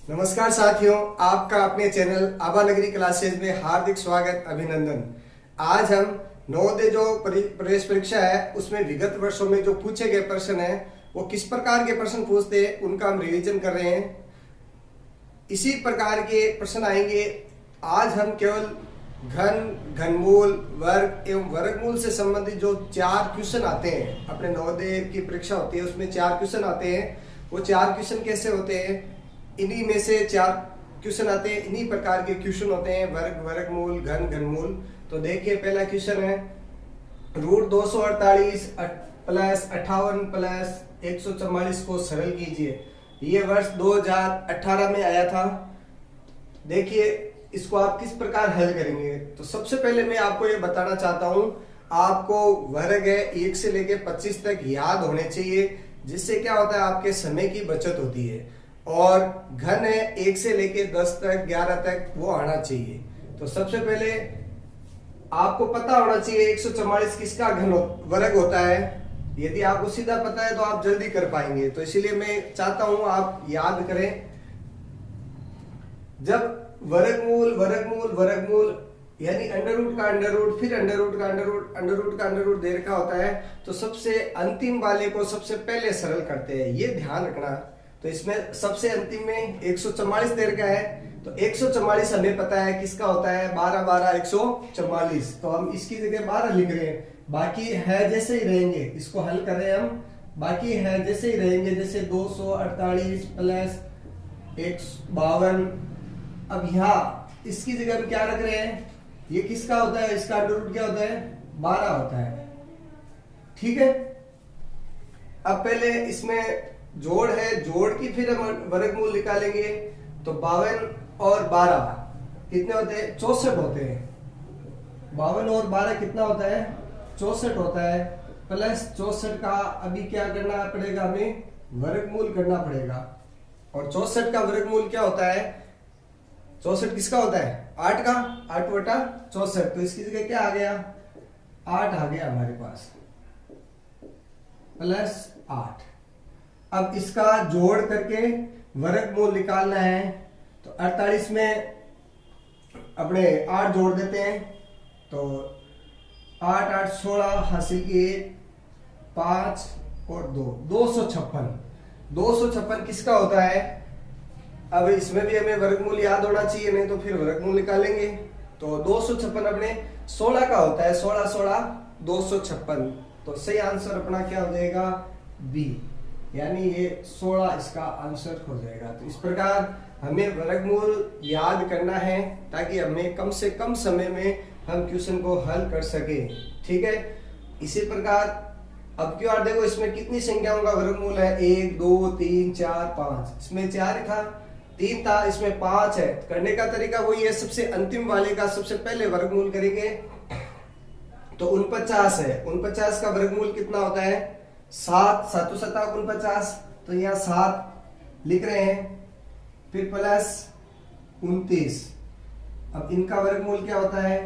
नमस्कार साथियों, आपका अपने चैनल आभा नगरी क्लासेज में हार्दिक स्वागत, अभिनंदन। आज हम नवोदय जो प्रवेश परीक्षा है उसमें विगत वर्षों में जो पूछे गए प्रश्न है वो किस प्रकार के प्रश्न पूछते हैं उनका हम रिवीजन कर रहे हैं। इसी प्रकार के प्रश्न आएंगे। आज हम केवल घन, घनमूल, वर्ग एवं वर्गमूल से संबंधित जो 4 क्वेश्चन आते हैं, अपने नवोदय की परीक्षा होती है उसमें 4 क्वेश्चन आते हैं। वो 4 क्वेश्चन कैसे होते हैं, इन्हीं में से 4 क्वेश्चन आते हैं, इन्हीं प्रकार के क्वेश्चन होते हैं, वर्ग, वर्गमूल, घन, घनमूल। तो देखिए पहला क्वेश्चन है रूट 248 प्लस 58 प्लस 144 को सरल कीजिए। ये वर्ष 2018 में आया था। देखिए इसको आप किस प्रकार हल करेंगे। तो सबसे पहले मैं आपको ये बताना चाहता हूं, आपको वर्ग है 1 से लेकर 25 तक याद होने चाहिए, जिससे क्या होता है आपके समय की बचत होती है। और घन है 1 से लेके 10 तक 11 तक वो आना चाहिए। तो सबसे पहले आपको पता होना चाहिए 144 किसका घन वर्ग होता है। यदि आपको सीधा पता है तो आप जल्दी कर पाएंगे, तो इसीलिए मैं चाहता हूं आप याद करें। जब वर्गमूल वर्गमूल वर्गमूल यानी अंडर रूट का अंडर रूट, फिर अंडर रूट का अंडर रूट, अंडर रूट का अंडर रूट दे रखा होता है, तो सबसे अंतिम वाले को सबसे पहले सरल करते हैं, ये ध्यान रखना। तो इसमें सबसे अंतिम में 144 दे रखा है, तो 144 हमें पता है किसका होता है, 12 12 144। तो हम इसकी जगह 12 लिख रहे हैं, बाकी है जैसे ही रहेंगे। इसको हल कर रहे हैं हम, बाकी है जैसे ही रहेंगे, जैसे 248 प्लस 152। अब यहाँ इसकी जगह हम क्या रख रहे हैं, ये किसका होता है, इसका अंडर रूट क्या होता है, 12 होता है। ठीक है, अब पहले इसमें जोड़ है, जोड़ की फिर हम वर्गमूल निकालेंगे। तो 52 और 12 कितने होते हैं, 64 होते हैं। 52 और 12 कितना होता है, 64 होता है। प्लस 64 का अभी क्या करना पड़ेगा, हमें वर्गमूल करना पड़ेगा। और 64 का वर्गमूल क्या होता है, 64 किसका होता है, 8 का, 8 बटा 64। तो इसकी जगह क्या आ गया, 8 आ गया हमारे पास, प्लस 8। अब इसका जोड़ करके वर्गमूल निकालना है। तो 48 में अपने 8 जोड़ देते हैं, तो 8 8 16 हासिल किए, 5 और 2 256। 256 किसका होता है। अब इसमें भी हमें वर्गमूल याद होना चाहिए, नहीं तो फिर वर्गमूल निकालेंगे। तो 256 अपने 16 का होता है, 16 16 256। तो सही आंसर अपना क्या हो जाएगा, बी, यानी ये 16 इसका आंसर हो जाएगा। तो इस प्रकार हमें वर्गमूल याद करना है ताकि हमें कम से कम समय में हम क्वेश्चन को हल कर सके। ठीक है, इसी प्रकार अब क्यों देखो इसमें कितनी संख्याओं का वर्गमूल है, 1 2 3 4 5। इसमें 4 था, 3 था, इसमें 5 है। करने का तरीका वही है, सबसे अंतिम वाले का सबसे पहले वर्गमूल करेंगे। तो 49 है, 49 का वर्गमूल कितना होता है, 7 7 7 49। तो यहाँ 7 लिख रहे हैं, फिर प्लस 29। अब इनका वर्गमूल क्या होता है,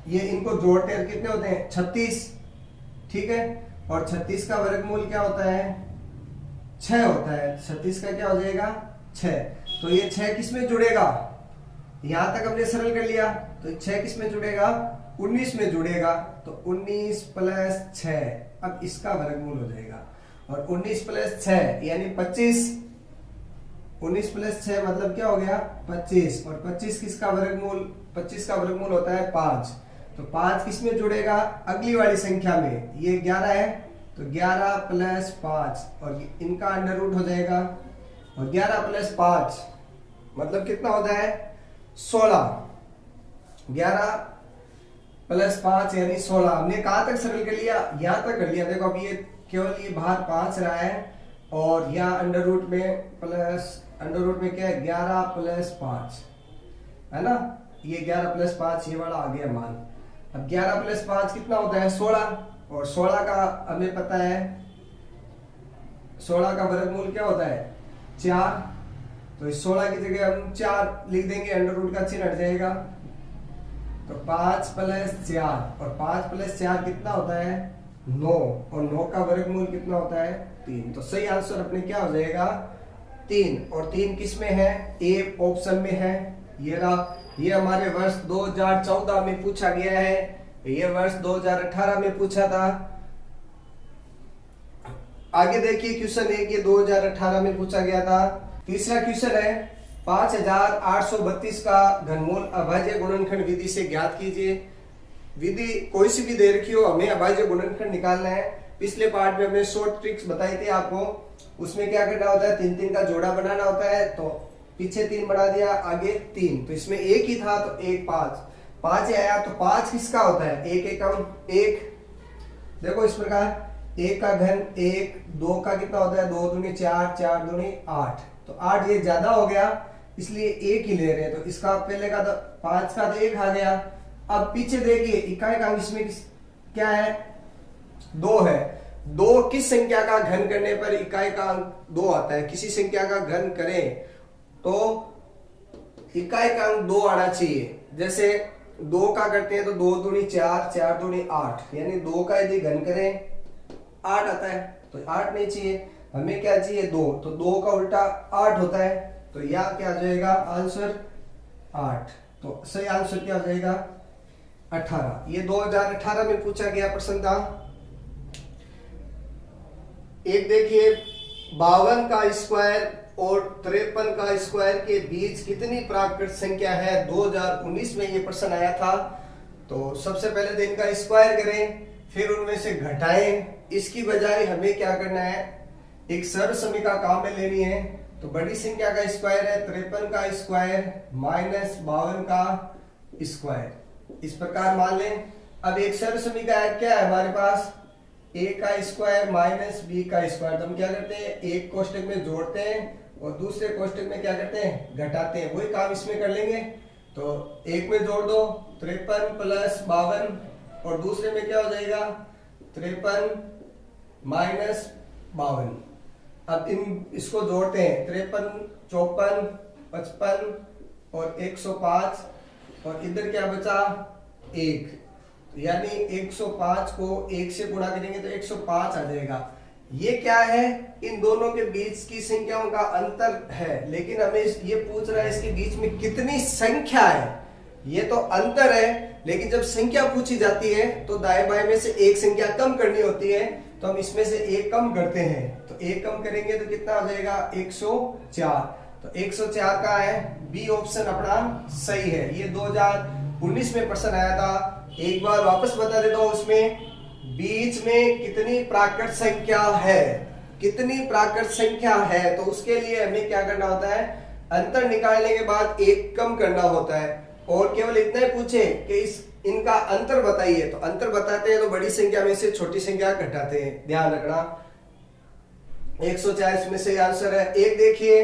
ये इनको जोड़ते हैं कितने होते हैं, 36। ठीक है, और 36 का वर्गमूल क्या होता है, 6 होता है। 36 का क्या हो जाएगा, 6। तो ये 6 किस में जुड़ेगा, यहां तक हमने सरल कर लिया। तो 6 किस में जुड़ेगा, 19 में जुड़ेगा। तो 19 प्लस 6, अब इसका वर्गमूल हो जाएगा। और 19 प्लस 6 यानी 25। 19 प्लस 6 मतलब क्या हो गया, 25। और 25 किसका वर्गमूल, 25 का वर्गमूल होता है 5। तो 5 किस में जुड़ेगा, अगली वाली संख्या में। ये 11 है, तो 11 प्लस 5 और इनका अंडर रूट हो जाएगा। और 11 प्लस 5 मतलब कितना होता है, 16। 11 प्लस 5 यानी 16। हमने कहां तक सरल कर लिया, यहां तक कर लिया। देखो अब ये केवल ये बाहर 5 रहा है, और यहाँ अंडर रूट में प्लस, अंडर रूट में क्या है, 11 प्लस 5 है ना। ये 11 प्लस 5 ये वाला आ गया मान। अब 11 प्लस 5 कितना होता है, 16। और 16 का हमें पता है, 16 का वर्गमूल क्या होता है, 4। तो इस 16 की जगह हम 4 लिख देंगे, अंडर रूट का चिन्ह हट जाएगा। तो 5 प्लस 4, और 5 प्लस 4 कितना होता है, 9। और 9 का वर्गमूल कितना होता है, 3। तो सही आंसर अपने क्या हो जाएगा, 3 और 3 किस में है? ए ऑप्शन में है। ये रहा, ये हमारे वर्ष 2014 में पूछा गया है, ये वर्ष 2018 में पूछा था। आगे देखिए क्वेश्चन 1, ये 2018 में पूछा गया था। तीसरा क्वेश्चन है 5832 का घनमूल अभाज्य गुणनखंड विधि से ज्ञात कीजिए। विधि कोई सी भी दे रखी हो, हमें अभाज्य गुणनखंड निकालना है। पिछले पार्ट में हमने शॉर्ट ट्रिक्स बताई थी आपको, उसमें क्या करना होता है, 3 3 का जोड़ा बनाना होता है। तो पीछे 3 बना दिया, आगे 3, तो इसमें 1 ही था तो 1 5 आया। तो 5 किसका होता है? 1 एकम 1। देखो इस प्रकार 1 का घन 1, 2 का कितना होता है? 2 दूनी 4, 4 दूनी 8। तो 8 ये ज्यादा हो गया, इसलिए 1 ही ले रहे हैं। तो इसका पहले का 5 का तो 1 आ गया। अब पीछे देखिए इकाई का इसमें क्या है? 2 है। 2 किस संख्या का घन करने पर इकाई का अंक 2 आता है? किसी संख्या का घन करें तो इकाई का अंक 2 आना चाहिए। जैसे 2 का करते हैं तो 2 दूनी 4, 4 दूनी 8, यानी 2 का यदि घन करें 8 आता है। तो 8 नहीं चाहिए, हमें क्या चाहिए? 2। तो 2 का उल्टा 8 होता है। तो यह क्या हो जाएगा? आंसर 8। तो सही आंसर क्या हो जाएगा? 18। ये 2018 में पूछा गया प्रश्न था। एक देखिए 52 का स्क्वायर और 53 का स्क्वायर के बीच कितनी प्राकृत संख्या है? 2019 में ये प्रश्न आया था। तो सबसे पहले तो इनका स्क्वायर करें, फिर उनमें से घटाएं। इसकी बजाय हमें क्या करना है? एक सर्वसमीका काम में लेनी है। तो बड़ी संख्या का स्क्वायर है 53 का स्क्वायर माइनस 52 का स्क्वायर, इस प्रकार मान लें। अब एक सर्वसमीका है, क्या है हमारे पास? a का स्क्वायर माइनस b का स्क्वायर। तो हम क्या करते हैं? एक कोष्टक में जोड़ते हैं और दूसरे कोष्टक में क्या करते हैं? घटाते हैं। वही काम इसमें कर लेंगे। तो एक में जोड़ दो 53 प्लस 52 और दूसरे में क्या हो जाएगा? 53 माइनस 52। अब इसको जोड़ते हैं 53, 54, 55 और 105 और इधर क्या बचा? 1। यानी 105 को 1 से गुणा करेंगे तो 105 आ जाएगा। ये क्या है? इन दोनों के बीच की संख्याओं का अंतर है, लेकिन हमें ये पूछ रहा है इसके बीच में कितनी संख्या है। ये तो अंतर है, लेकिन जब संख्या पूछी जाती है तो दाएं बाएं में से एक संख्या कम करनी होती है। तो हम इसमें से एक कम करते हैं, तो एक कम करेंगे तो कितना हो जाएगा? 104। तो 104 का है बी ऑप्शन अपना सही है। ये 2019 में प्रश्न आया था। एक बार वापस बता देता हूं, उसमें बीच में कितनी प्राकृत संख्या है, कितनी प्राकृत संख्या है। तो उसके लिए हमें क्या करना होता है? अंतर निकालने के बाद एक कम करना होता है। और केवल इतना ही पूछे कि इनका अंतर बताइए, तो अंतर बताते हैं तो बड़ी संख्या में से छोटी संख्या घटाते हैं, ध्यान रखना। 140 में से आंसर है। एक देखिए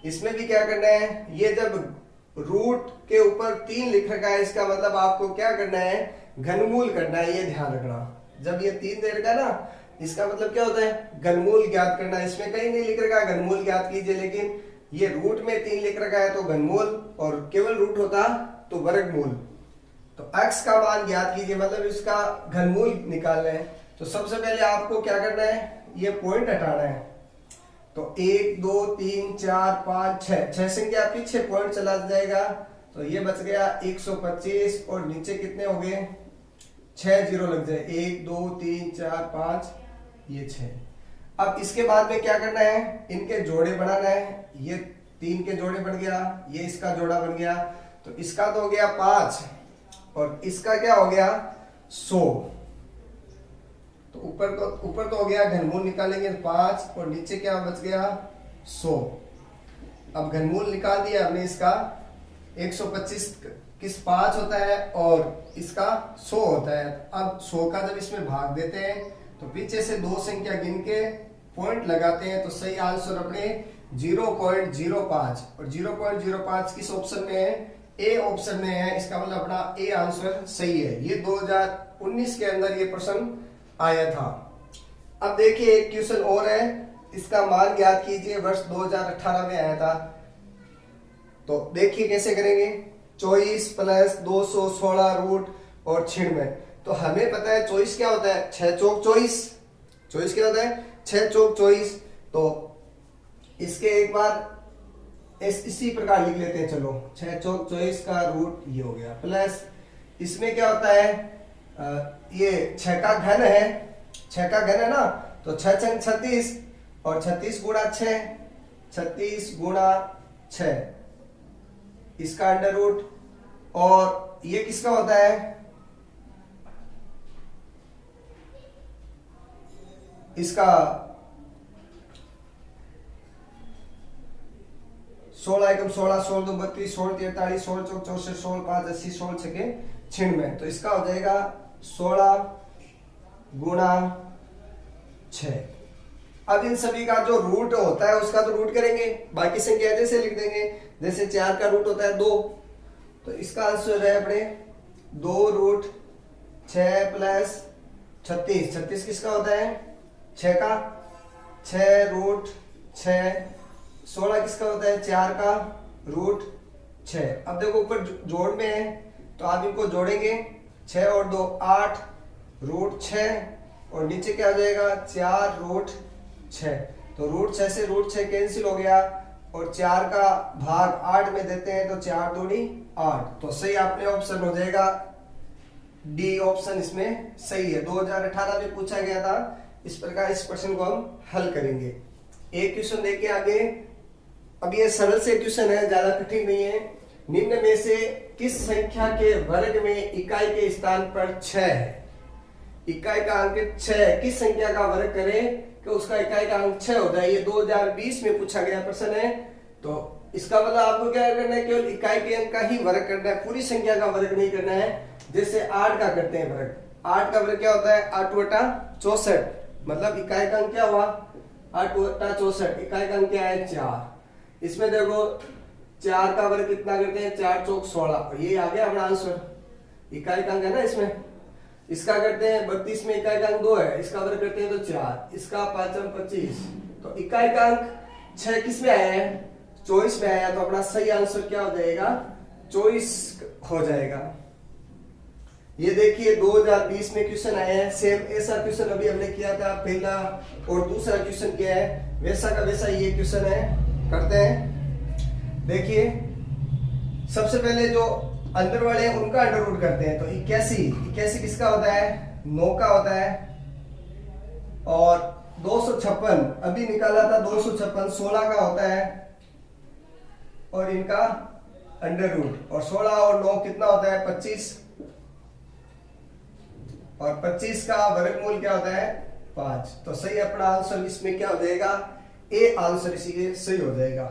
इसमें भी क्या करना है? ये जब रूट के ऊपर 3 लिख रखा है, इसका मतलब आपको क्या करना है? घनमूल करना है, ये ध्यान रखना। जब ये 3 दे रखा है ना, इसका मतलब क्या होता है? घनमूल ज्ञात करना है। इसमें कहीं नहीं लिख रखा है घनमूल ज्ञात कीजिए, लेकिन ये रूट में 3 लिख रखा है तो घनमूल, और केवल रूट होता तो वर्गमूल। तो x का मान ज्ञात कीजिए, मतलब इसका घनमूल निकालना है। तो सबसे पहले आपको क्या करना है? ये पॉइंट हटाना है। तो 1 2 3 4 5 6 संख्या पीछे पॉइंट चला जाएगा। तो ये बच गया 125 और नीचे कितने हो गए? 6 जीरो लग जाए। 1 2 3 4 5, ये 6। अब इसके बाद में क्या करना है? इनके जोड़े बनाना है। ये 3 के जोड़े बन गया, ये इसका जोड़ा बन गया। तो इसका तो हो गया 5 और इसका क्या हो गया? 100। तो ऊपर तो हो गया, घनमूल निकालेंगे 5 और नीचे क्या बच गया? 100। अब घनमूल निकाल दिया हमने इसका। 125 किस 5 होता है और इसका 100 होता है। अब 100 का जब इसमें भाग देते हैं तो पीछे से 2 संख्या गिन के पॉइंट लगाते हैं। तो सही आंसर अपने 0.05, और 0.05 किस ऑप्शन में है? ए ऑप्शन में है। इसका मतलब अपना ए आंसर सही है। ये 2019 के अंदर ये प्रश्न आया था। अब देखिए एक क्वेश्चन और है, इसका मान ज्ञात कीजिए, वर्ष 2018 में आया था। तो देखिए कैसे करेंगे। 24 प्लस 216 रूट और 96। तो हमें पता है 24 क्या होता है? 6 चौक 24। 24 क्या होता है? 6 चौक 24। तो इसके एक बार इसी प्रकार लिख लेते हैं। चलो 6 चौक 24 का रूट ये हो गया, प्लस इसमें क्या होता है, ये 6 का घन है, 6 का घन है ना, तो 6 छंग 36 और 36 गुणा 6, 36 गुणा 6 इसका अंडर रूट, और ये किसका होता है, इसका 16 एकम 16, 16 दो 32, 16 43, 16 चौक 64, 16 5 80, 16 छके 96, तो इसका हो जाएगा 16 गुणा 6। अब इन सभी का जो रूट होता है उसका तो रूट करेंगे, बाकी संख्या जैसे लिख देंगे, जैसे 4 का रूट होता है 2, तो इसका आंसर है अपने 2 रूट 6 प्लस 36, 36 किसका होता है 6 का, 6 रूट 6, 16 किसका होता है 4 का रूट 6। अब देखो ऊपर जोड़ में है तो आप इनको जोड़ेंगे, 6 और 2 8 रूट 6, और नीचे क्या हो जाएगा 4 रूट 6, तो रूट 6 से रूट 6 कैंसिल हो गया, और 4 का भाग 8 में देते हैं तो 4 दूनी 8, तो सही आपने ऑप्शन हो जाएगा डी ऑप्शन इसमें सही है। 2018 में पूछा गया था, इस प्रकार इस प्रश्न को हम हल करेंगे। एक क्वेश्चन देखे आगे, अब ये सरल से क्वेश्चन है, ज्यादा कठिन नहीं है। निम्न में से किस संख्या के वर्ग में इकाई के स्थान पर 6 है, इकाई का अंक 6, किस संख्या का वर्ग करें कि उसका इकाई का अंक 6 हो जाए। ये 2020 में पूछा गया प्रश्न है, तो इसका मतलब आपको क्या करना है, केवल इकाई के अंक का ही वर्ग करना है, पूरी संख्या का वर्ग नहीं करना है। जैसे 8 का करते हैं वर्ग, 8 का वर्ग क्या होता है 8 बटा 64, मतलब इकाई का अंक क्या हुआ 8 बटा 64, इकाई का अंक क्या है 4। इसमें देखो 4 का वर्ग कितना करते हैं 4 चौक 16, ये आ गया हमारा आंसर, इकाई का अंक है ना इसमें। इसका करते हैं 32 में इकाई का अंक 2 है, इसका वर्ग करते हैं तो 4, इसका 5 25, तो इकाई का अंक 6 किस में आया है 24 में आया, तो अपना सही आंसर क्या हो जाएगा 24 हो जाएगा। ये देखिए 2020 में क्वेश्चन आया है, सेम ऐसा क्वेश्चन अभी हमने किया था, पहला और दूसरा क्वेश्चन किया है, वैसा का वैसा ये क्वेश्चन है। करते हैं, देखिए सबसे पहले जो अंदर वाले हैं उनका अंडर रूट करते हैं, तो 81 किसका होता है 9 का होता है, और 256 अभी निकाला था 256 16 का होता है, और इनका अंडर रूट, और 16 और 9 कितना होता है 25, और 25 का वर्गमूल क्या होता है 5, तो सही अपना आंसर इसमें क्या हो जाएगा ए आंसर इसी सही हो जाएगा।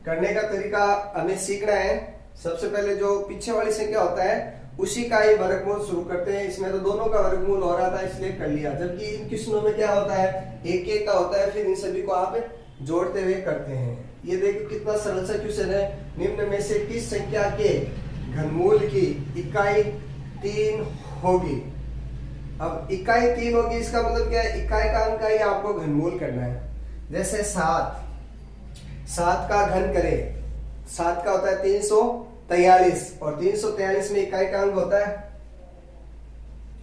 करने का तरीका हमें सीखना है, सबसे पहले जो पीछे वाली संख्या होता है उसी का ही वर्गमूल शुरू करते हैं। इसमें तो दोनों का वर्गमूल हो रहा था इसलिए कर लिया, जबकि इन क्वेश्चनों में क्या होता है एक एक का होता है, फिर इन सभी को आप जोड़ते हुए करते हैं। ये देखिए कितना सरल सा क्वेश्चन है, निम्न में से किस संख्या के घनमूल की इकाई 3 होगी। अब इकाई 3 होगी, इसका मतलब क्या है इकाई का अंक का ही आपको घनमूल करना है। जैसे 7 का घन करें, 7 का होता है 343, और 343 में इकाई का अंक होता है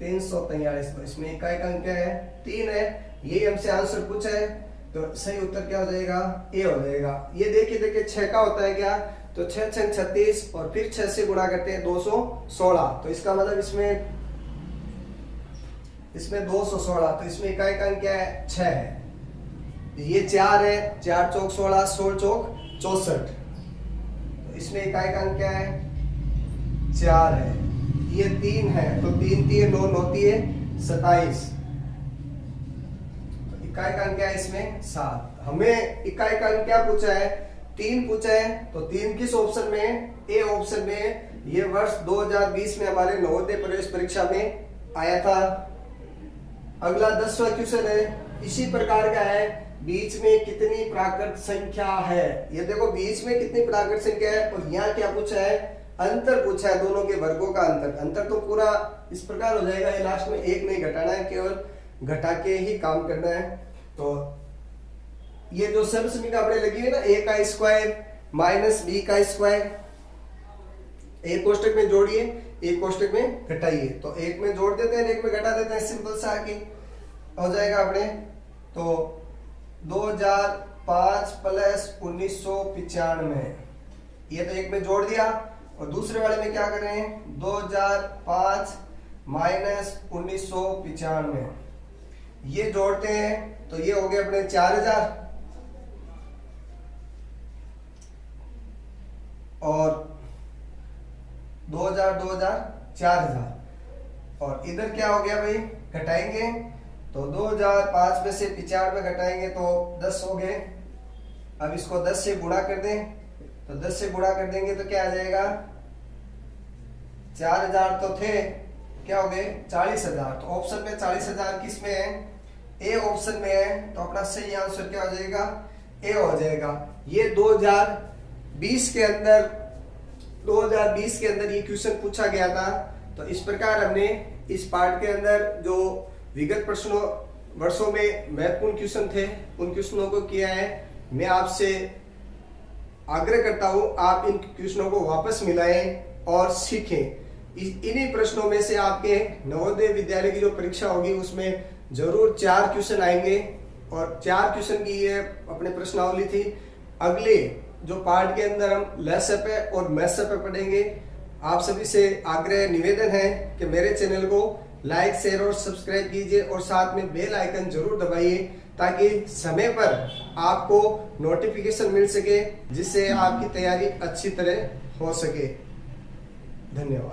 343, तो इसमें इकाई का अंक क्या है 3 है। यही हमसे आंसर पूछा है, तो सही उत्तर क्या हो जाएगा ए हो जाएगा। ये देखिए 6 का होता है क्या, तो 6 छंग 36, और फिर 6 से गुणा करते हैं 216, तो इसका मतलब इसमें 216, तो इसमें इकाई का अंक क्या है 6 है। ये 4 है, 4 चौक 16, 16 चौक 64, तो इसमें इकाई का अंक क्या है 4 है। ये 3 है, तो 3 3 9 9 27, तो इकाई का अंक क्या है इसमें 7। हमें इकाई का अंक क्या पूछा है 3 पूछा है, तो 3 किस ऑप्शन में ए ऑप्शन में। ये वर्ष 2020 में हमारे नवोदय प्रवेश परीक्षा में आया था। अगला 10वां क्वेश्चन है, इसी प्रकार का है, बीच में कितनी प्राकृत संख्या है। ये देखो बीच में कितनी प्राकृत संख्या है, और यहाँ क्या पूछा है अंतर पूछा है, दोनों के वर्गों का अंतर तो पूरा इस प्रकार हो जाएगा, ये लास्ट में 1 नहीं घटाना है, केवल घटा के ही काम करना है। तो ये जो सर्वसमीकरण आपने लगी है ना a का स्क्वायर माइनस b का स्क्वायर, एक कोष्टक में जोड़िए एक कोष्टक में घटाइए, तो एक में जोड़ देते हैं एक में घटा देते हैं, सिंपल सा आगे हो जाएगा अपने। तो 2000 2005 प्लस 1995, ये तो एक में जोड़ दिया, और दूसरे वाले में क्या कर रहे हैं 2005 माइनस 1995, ये जोड़ते हैं तो ये हो गए अपने 4000, और 2000 4000, और इधर क्या हो गया भाई, घटाएंगे तो 2005 में से 95 घटाएंगे तो 10 हो गए। अब इसको 10 से गुणा कर दें, तो 10 से गुणा कर देंगे तो क्या आ जाएगा, 4000 तो थे, क्या हो गए 40000, तो ऑप्शन में 40000 किस में है, ए ऑप्शन में है, तो अपना सही आंसर क्या हो जाएगा, ए हो जाएगा। ये 2020 के अंदर ये क्वेश्चन पूछा गया था। तो इस प्रकार हमने इस पार्ट के अंदर जो विगत वर्षों में महत्वपूर्ण क्वेश्चन थे उन क्वेश्चनों को किया है। मैं आपसे आग्रह करता हूं आप इन क्वेश्चनों को वापस मिलाएं और सीखें। इन्हीं प्रश्नों में से आपके नवोदय विद्यालय की जो परीक्षा होगी उसमें जरूर 4 क्वेश्चन आएंगे, और 4 क्वेश्चन की ये अपने प्रश्नावली थी। अगले जो पार्ट के अंदर हम लेसअप है और मैथ्सअप है पढ़ेंगे। आप सभी से आग्रह निवेदन है कि मेरे चैनल को लाइक शेयर और सब्सक्राइब कीजिए, और साथ में बेल आइकन जरूर दबाइए ताकि समय पर आपको नोटिफिकेशन मिल सके, जिससे आपकी तैयारी अच्छी तरह हो सके। धन्यवाद।